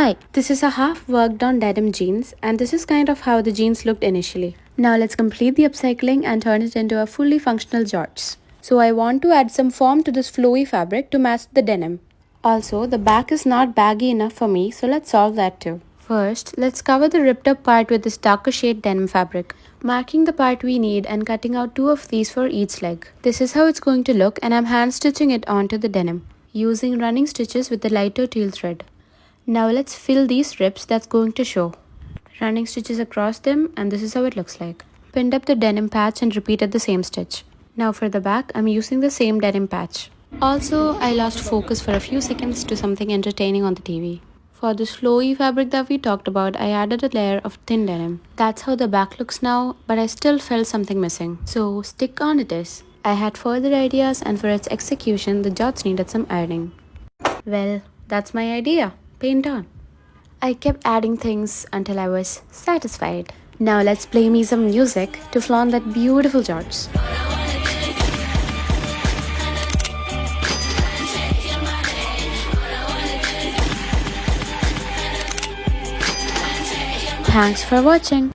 Hi, this is a half worked on denim jeans, and this is kind of how the jeans looked initially. Now let's complete the upcycling and turn it into a fully functional jorts. So I want to add some form to this flowy fabric to match the denim. Also, the back is not baggy enough for me, so let's solve that too. First, let's cover the ripped up part with this darker shade denim fabric, marking the part we need and cutting out 2 of these for each leg. This is how it's going to look, and I'm hand stitching it onto the denim, using running stitches with the lighter teal thread. Now let's fill these rips that's going to show. Running stitches across them, and this is how it looks like. Pinned up the denim patch and repeated the same stitch. Now for the back, I'm using the same denim patch. Also, I lost focus for a few seconds to something entertaining on the TV. For this flowy fabric that we talked about, I added a layer of thin denim. That's how the back looks now, but I still felt something missing. So stick on it is. I had further ideas, and for its execution, the jots needed some ironing. Well, that's my idea. Paint on. I kept adding things until I was satisfied. Now let's play me some music to flaunt that beautiful jorts. Thanks for watching.